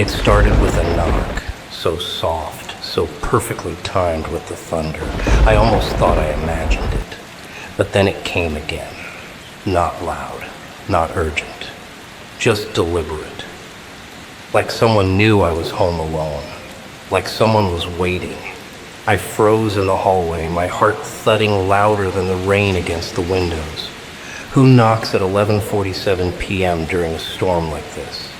It started with a knock, so soft, so perfectly timed with the thunder. I almost thought I imagined it. But then it came again. Not loud, not urgent, just deliberate. Like someone knew I was home alone, like someone was waiting. I froze in the hallway, my heart thudding louder than the rain against the windows. Who knocks at 11:47 p.m. during a storm like this?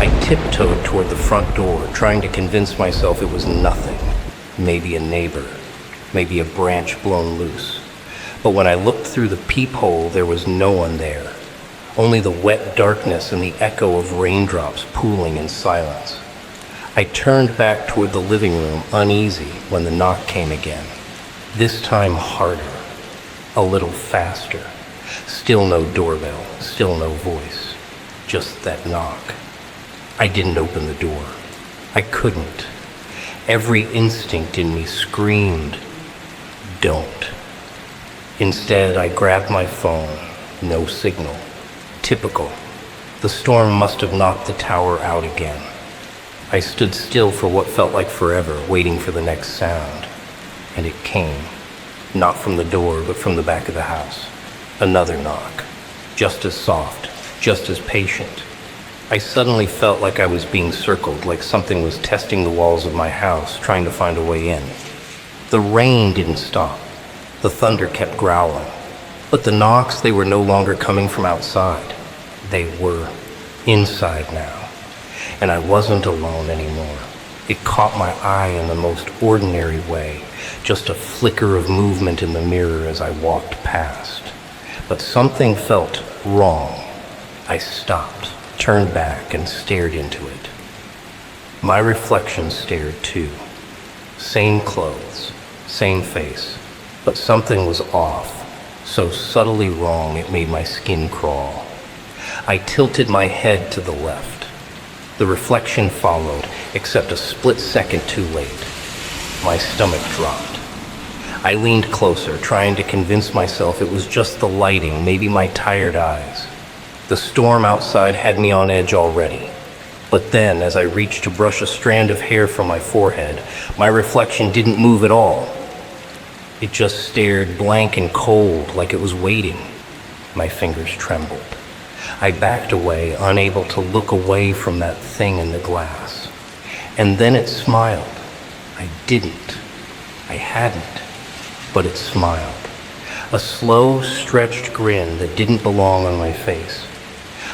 I tiptoed toward the front door, trying to convince myself it was nothing. Maybe a neighbor, maybe a branch blown loose. But when I looked through the peephole, there was no one there. Only the wet darkness and the echo of raindrops pooling in silence. I turned back toward the living room, uneasy, when the knock came again. This time harder, a little faster. Still no doorbell, still no voice. Just that knock. I didn't open the door. I couldn't. Every instinct in me screamed, don't. Instead, I grabbed my phone. No signal. Typical. The storm must have knocked the tower out again. I stood still for what felt like forever, waiting for the next sound. And it came. Not from the door, but from the back of the house. Another knock. Just as soft, just as patient. I suddenly felt like I was being circled, like something was testing the walls of my house, trying to find a way in. The rain didn't stop. The thunder kept growling. But the knocks, they were no longer coming from outside. They were inside now. And I wasn't alone anymore. It caught my eye in the most ordinary way, just a flicker of movement in the mirror as I walked past. But something felt wrong. I stopped, turned back, and stared into it. My reflection stared too. Same clothes, same face, but something was off, so subtly wrong it made my skin crawl. I tilted my head to the left. The reflection followed, except a split second too late. My stomach dropped. I leaned closer, trying to convince myself it was just the lighting, maybe my tired eyes. The storm outside had me on edge already. But then, as I reached to brush a strand of hair from my forehead, my reflection didn't move at all. It just stared blank and cold, like it was waiting. My fingers trembled. I backed away, unable to look away from that thing in the glass. And then it smiled. I didn't. I hadn't. But it smiled. A slow, stretched grin that didn't belong on my face.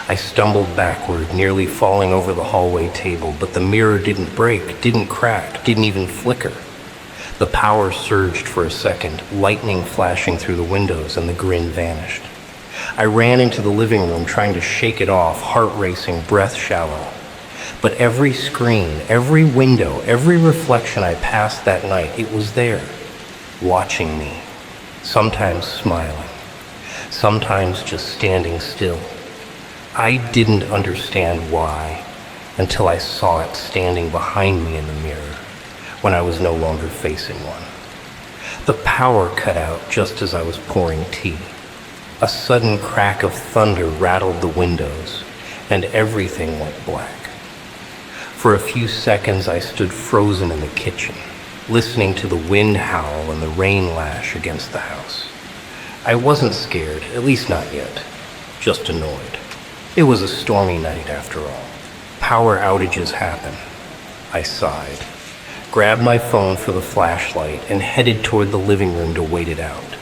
I stumbled backward, nearly falling over the hallway table, but the mirror didn't break, didn't crack, didn't even flicker. The power surged for a second, lightning flashing through the windows, and the grin vanished. I ran into the living room, trying to shake it off, heart racing, breath shallow. But every screen, every window, every reflection I passed that night, it was there, watching me, sometimes smiling, sometimes just standing still. I didn't understand why until I saw it standing behind me in the mirror when I was no longer facing one. The power cut out just as I was pouring tea. A sudden crack of thunder rattled the windows, and everything went black. For a few seconds I stood frozen in the kitchen, listening to the wind howl and the rain lash against the house. I wasn't scared, at least not yet, just annoyed. It was a stormy night after all. Power outages happen. I sighed, grabbed my phone for the flashlight, and headed toward the living room to wait it out.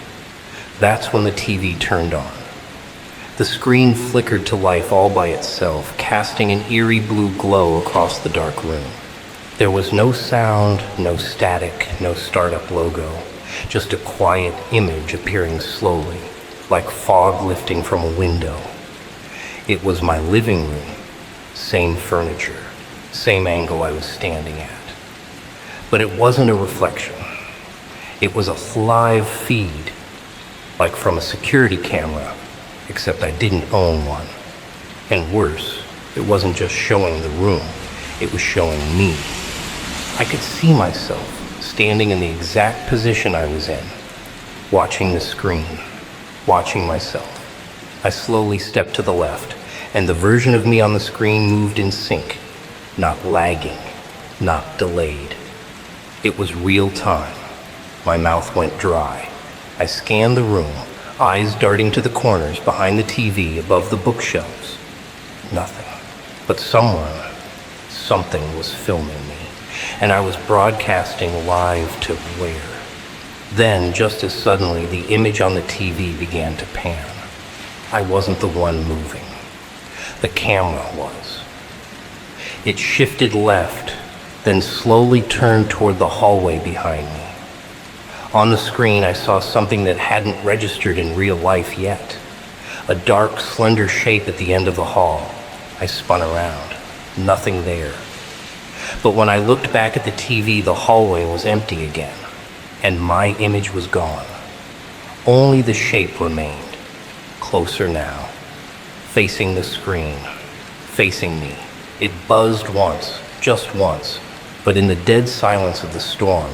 That's when the TV turned on. The screen flickered to life all by itself, casting an eerie blue glow across the dark room. There was no sound, no static, no startup logo, just a quiet image appearing slowly, like fog lifting from a window. It was my living room, same furniture, same angle I was standing at. But it wasn't a reflection. It was a live feed, like from a security camera, except I didn't own one. And worse, it wasn't just showing the room, it was showing me. I could see myself standing in the exact position I was in, watching the screen, watching myself. I slowly stepped to the left, and the version of me on the screen moved in sync. not lagging, not delayed. It was real time. My mouth went dry. I scanned the room, eyes darting to the corners behind the TV above the bookshelves. Nothing. But something was filming me, and I was broadcasting live to where? Then, just as suddenly, the image on the TV began to pan. I wasn't the one moving. The camera was. It shifted left, then slowly turned toward the hallway behind me. On the screen, I saw something that hadn't registered in real life yet. A dark, slender shape at the end of the hall. I spun around. Nothing there. But when I looked back at the TV, the hallway was empty again, and my image was gone. Only the shape remained. Closer now, facing the screen, facing me. It buzzed once, just once, but in the dead silence of the storm,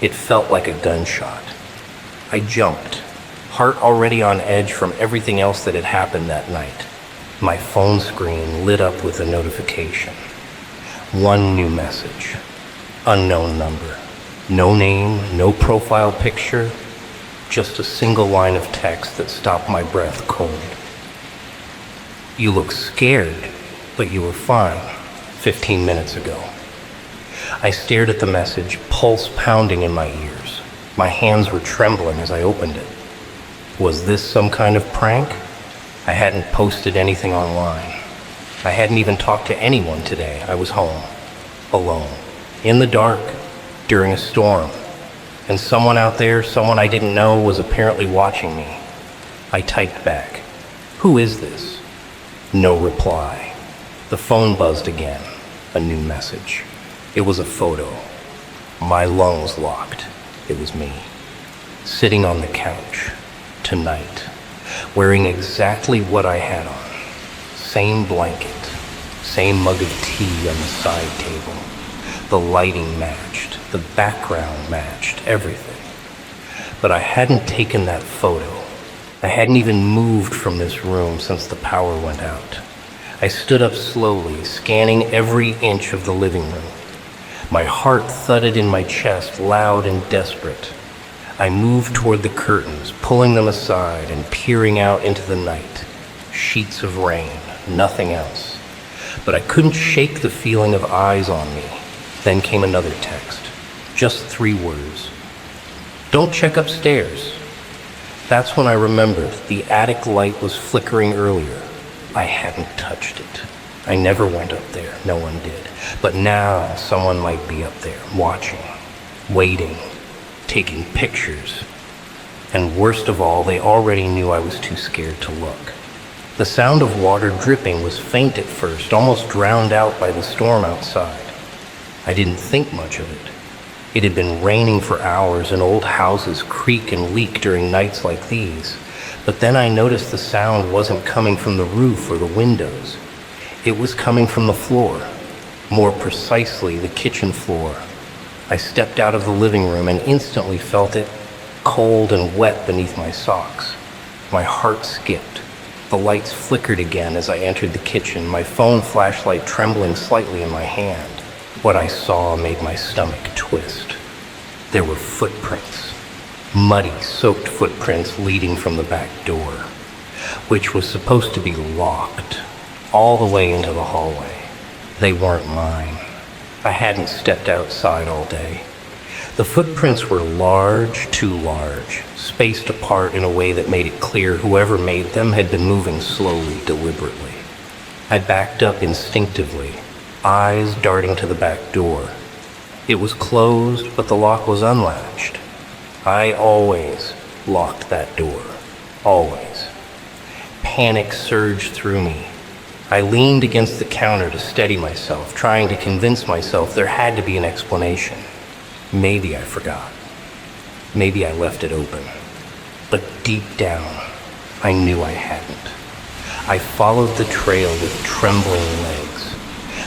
it felt like a gunshot. I jumped, heart already on edge from everything else that had happened that night. My phone screen lit up with a notification. One new message. Unknown number. No name, no profile picture, just a single line of text that stopped my breath cold. You look scared, but you were fine 15 minutes ago. I stared at the message, pulse pounding in my ears. My hands were trembling as I opened it. Was this some kind of prank? I hadn't posted anything online. I hadn't even talked to anyone today. I was home, alone, in the dark, during a storm. And someone out there, someone I didn't know, was apparently watching me. I typed back, "Who is this?" No reply. The phone buzzed again. A new message. It was a photo. My lungs locked. It was me. Sitting on the couch. Tonight. Wearing exactly what I had on. Same blanket. Same mug of tea on the side table. The lighting matched. The background matched. Everything. But I hadn't taken that photo. I hadn't even moved from this room since the power went out. I stood up slowly, scanning every inch of the living room. My heart thudded in my chest, loud and desperate. I moved toward the curtains, pulling them aside and peering out into the night. Sheets of rain, nothing else. But I couldn't shake the feeling of eyes on me. Then came another text. Just 3 words. Don't check upstairs. That's when I remembered the attic light was flickering earlier. I hadn't touched it. I never went up there. No one did. But now someone might be up there, watching, waiting, taking pictures. And worst of all, they already knew I was too scared to look. The sound of water dripping was faint at first, almost drowned out by the storm outside. I didn't think much of it. It had been raining for hours, and old houses creak and leak during nights like these. But then I noticed the sound wasn't coming from the roof or the windows. It was coming from the floor, more precisely the kitchen floor. I stepped out of the living room and instantly felt it cold and wet beneath my socks. My heart skipped. The lights flickered again as I entered the kitchen, my phone flashlight trembling slightly in my hand. What I saw made my stomach twist. There were footprints. Muddy, soaked footprints leading from the back door, which was supposed to be locked, all the way into the hallway. They weren't mine. I hadn't stepped outside all day. The footprints were large, too large, spaced apart in a way that made it clear whoever made them had been moving slowly, deliberately. I backed up instinctively, eyes darting to the back door. It was closed, but the lock was unlatched. I always locked that door. Always. Panic surged through me. I leaned against the counter to steady myself, trying to convince myself there had to be an explanation. Maybe I forgot. Maybe I left it open. But deep down, I knew I hadn't. I followed the trail with trembling legs.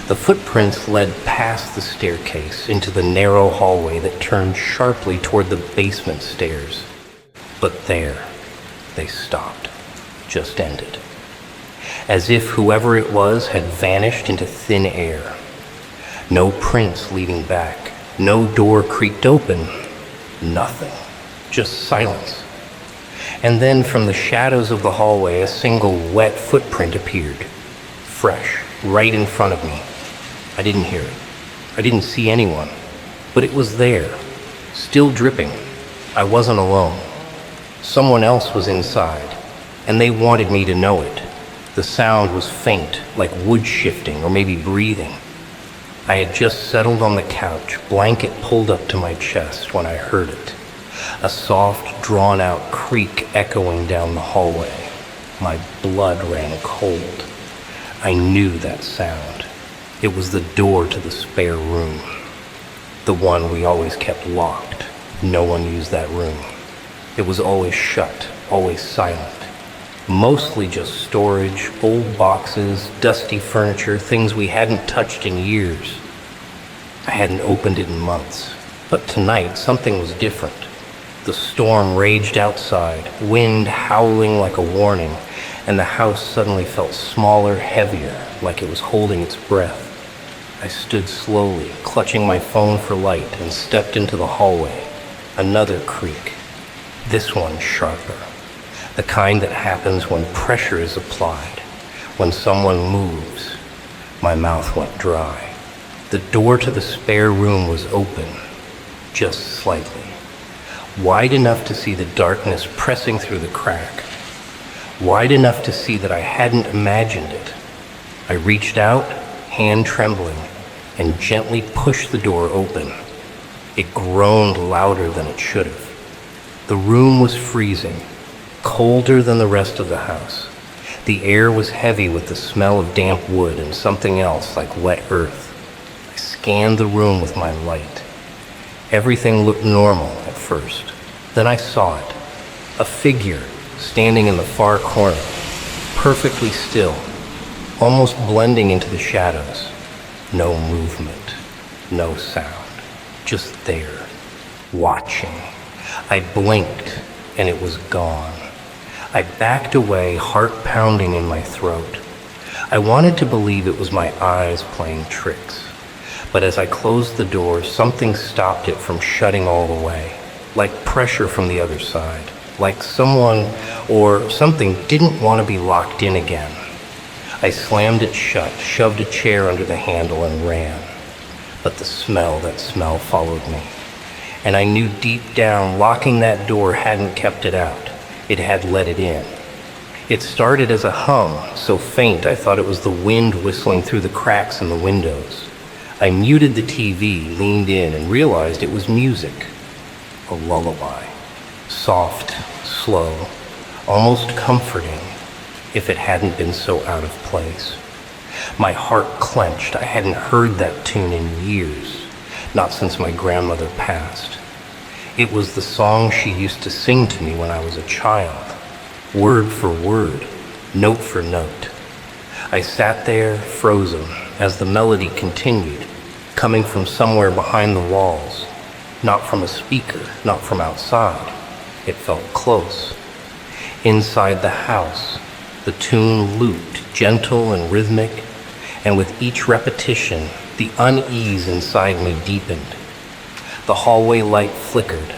The footprints led past the staircase into the narrow hallway that turned sharply toward the basement stairs. But there, they stopped, just ended. As if whoever it was had vanished into thin air. No prints leading back. No door creaked open. Nothing. Just silence. And then from the shadows of the hallway, a single wet footprint appeared. Fresh, right in front of me. I didn't hear it. I didn't see anyone. But it was there, still dripping. I wasn't alone. Someone else was inside, and they wanted me to know it. The sound was faint, like wood shifting or maybe breathing. I had just settled on the couch, blanket pulled up to my chest when I heard it. A soft, drawn-out creak echoing down the hallway. My blood ran cold. I knew that sound. It was the door to the spare room. The one we always kept locked. No one used that room. It was always shut, always silent. Mostly just storage, old boxes, dusty furniture, things we hadn't touched in years. I hadn't opened it in months. But tonight, something was different. The storm raged outside, wind howling like a warning, and the house suddenly felt smaller, heavier, like it was holding its breath. I stood slowly, clutching my phone for light, and stepped into the hallway. Another creak. This one sharper. The kind that happens when pressure is applied, when someone moves. My mouth went dry. The door to the spare room was open, just slightly. Wide enough to see the darkness pressing through the crack. Wide enough to see that I hadn't imagined it. I reached out, hand trembling, and gently pushed the door open. It groaned louder than it should have. The room was freezing, colder than the rest of the house. The air was heavy with the smell of damp wood and something else like wet earth. I scanned the room with my light. Everything looked normal at first. Then I saw it. A figure standing in the far corner, perfectly still, almost blending into the shadows. No movement, no sound, just there, watching. I blinked, and it was gone. I backed away, heart pounding in my throat. I wanted to believe it was my eyes playing tricks. But as I closed the door, something stopped it from shutting all the way, like pressure from the other side, like someone or something didn't want to be locked in again. I slammed it shut, shoved a chair under the handle, and ran. But that smell followed me. And I knew deep down locking that door hadn't kept it out. It had let it in. It started as a hum, so faint I thought it was the wind whistling through the cracks in the windows. I muted the TV, leaned in, and realized it was music. A lullaby. Soft, slow, almost comforting, if it hadn't been so out of place. My heart clenched. I hadn't heard that tune in years, not since my grandmother passed. It was the song she used to sing to me when I was a child, word for word, note for note. I sat there, frozen, as the melody continued, coming from somewhere behind the walls, not from a speaker, not from outside. It felt close. Inside the house, the tune looped, gentle and rhythmic, and with each repetition, the unease inside me deepened. The hallway light flickered.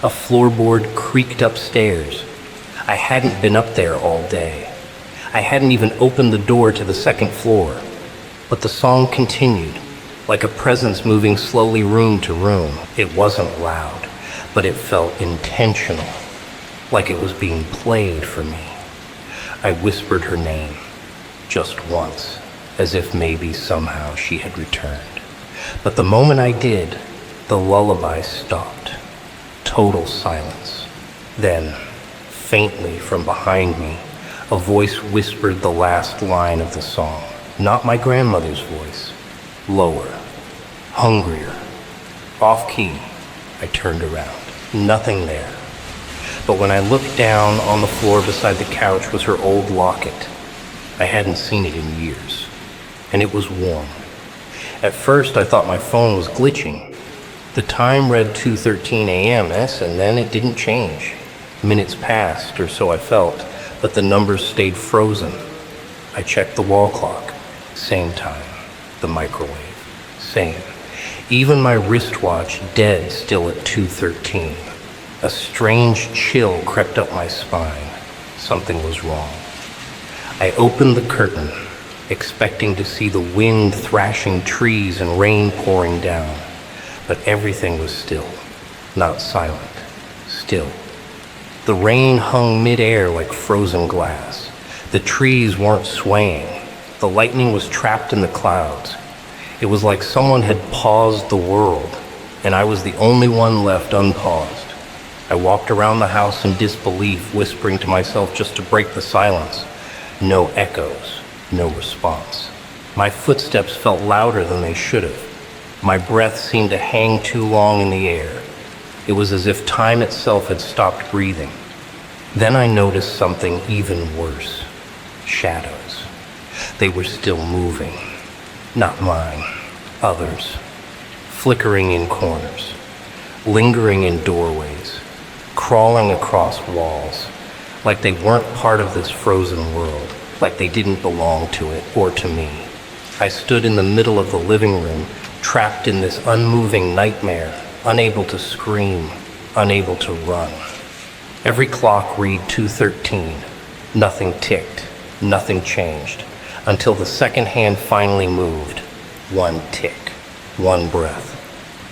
A floorboard creaked upstairs. I hadn't been up there all day. I hadn't even opened the door to the second floor. But the song continued, like a presence moving slowly room to room. It wasn't loud, but it felt intentional, like it was being played for me. I whispered her name, just once, as if maybe somehow she had returned. But the moment I did, the lullaby stopped. Total silence. Then, faintly from behind me, a voice whispered the last line of the song. Not my grandmother's voice. Lower. Hungrier. Off key. I turned around. Nothing there. But when I looked down, on the floor beside the couch was her old locket. I hadn't seen it in years. And it was warm. At first, I thought my phone was glitching. The time read 2:13 a.m., and then it didn't change. Minutes passed, or so I felt, but the numbers stayed frozen. I checked the wall clock. Same time. The microwave. Same. Even my wristwatch dead still at 2:13. A strange chill crept up my spine. Something was wrong. I opened the curtain, expecting to see the wind thrashing trees and rain pouring down. But everything was still, not silent, still. The rain hung midair like frozen glass. The trees weren't swaying. The lightning was trapped in the clouds. It was like someone had paused the world, and I was the only one left unpaused. I walked around the house in disbelief, whispering to myself just to break the silence. No echoes, no response. My footsteps felt louder than they should have. My breath seemed to hang too long in the air. It was as if time itself had stopped breathing. Then I noticed something even worse. Shadows. They were still moving. Not mine, others. Flickering in corners, lingering in doorways, crawling across walls, like they weren't part of this frozen world, like they didn't belong to it or to me. I stood in the middle of the living room, trapped in this unmoving nightmare, unable to scream, unable to run. Every clock read 2:13. Nothing ticked, nothing changed, until the second hand finally moved. One tick, one breath.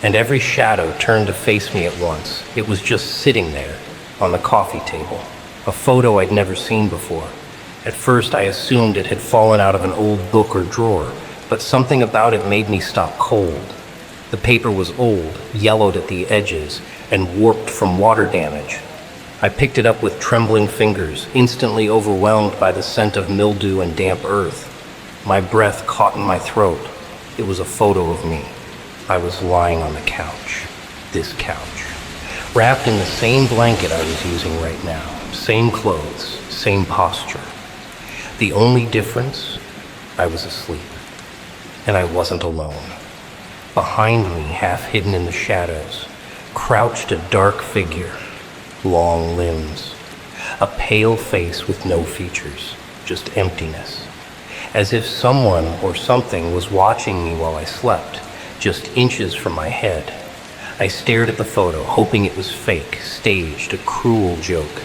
And every shadow turned to face me at once. It was just sitting there, on the coffee table, a photo I'd never seen before. At first I assumed it had fallen out of an old book or drawer, but something about it made me stop cold. The paper was old, yellowed at the edges, and warped from water damage. I picked it up with trembling fingers, instantly overwhelmed by the scent of mildew and damp earth. My breath caught in my throat. It was a photo of me. I was lying on the couch. This couch. Wrapped in the same blanket I was using right now. Same clothes, same posture. The only difference, I was asleep. And I wasn't alone. Behind me, half hidden in the shadows, crouched a dark figure. Long limbs, a pale face with no features, just emptiness. As if someone or something was watching me while I slept, just inches from my head. I stared at the photo, hoping it was fake, staged, a cruel joke.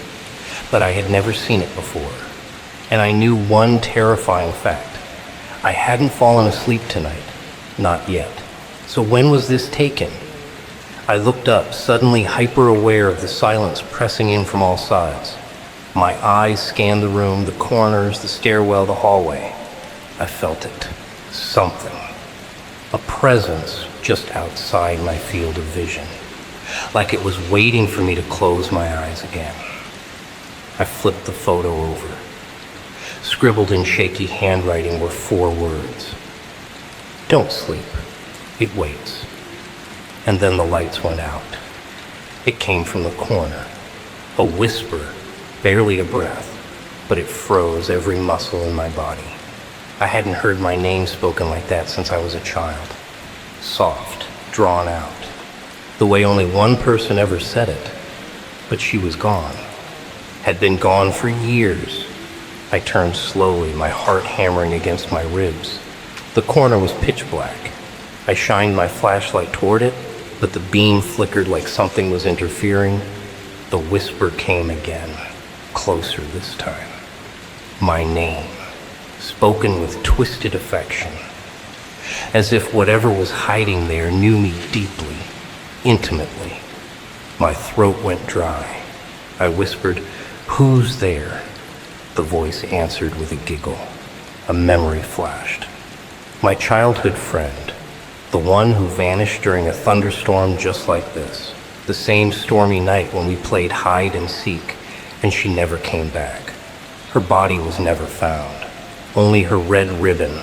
But I had never seen it before. And I knew one terrifying fact. I hadn't fallen asleep tonight. Not yet. So when was this taken? I looked up, suddenly hyper-aware of the silence pressing in from all sides. My eyes scanned the room, the corners, the stairwell, the hallway. I felt it. Something. A presence just outside my field of vision. Like it was waiting for me to close my eyes again. I flipped the photo over. Scribbled in shaky handwriting were 4 words. Don't sleep. It waits. And then the lights went out. It came from the corner. A whisper, barely a breath, but it froze every muscle in my body. I hadn't heard my name spoken like that since I was a child. Soft, drawn out. The way only one person ever said it. But she was gone. Had been gone for years. I turned slowly, my heart hammering against my ribs. The corner was pitch black. I shined my flashlight toward it, but the beam flickered like something was interfering. The whisper came again, closer this time. My name, spoken with twisted affection, as if whatever was hiding there knew me deeply, intimately. My throat went dry. I whispered, "Who's there?" The voice answered with a giggle. A memory flashed. My childhood friend, the one who vanished during a thunderstorm just like this. The same stormy night when we played hide and seek, and she never came back. Her body was never found. Only her red ribbon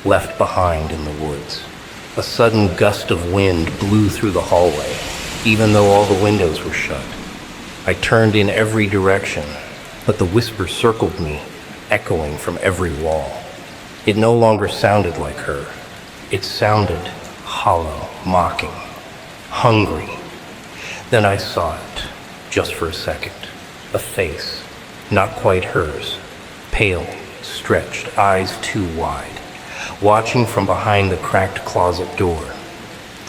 left behind in the woods. A sudden gust of wind blew through the hallway, even though all the windows were shut. I turned in every direction, but the whisper circled me, echoing from every wall. It no longer sounded like her. It sounded hollow, mocking, hungry. Then I saw it, just for a second. A face, not quite hers, pale, stretched, eyes too wide, watching from behind the cracked closet door.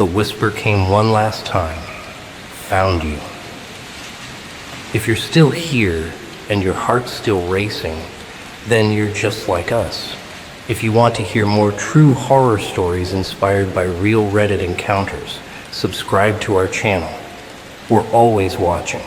The whisper came one last time. Found you. If you're still here and your heart's still racing, then you're just like us. If you want to hear more true horror stories inspired by real Reddit encounters, subscribe to our channel. We're always watching.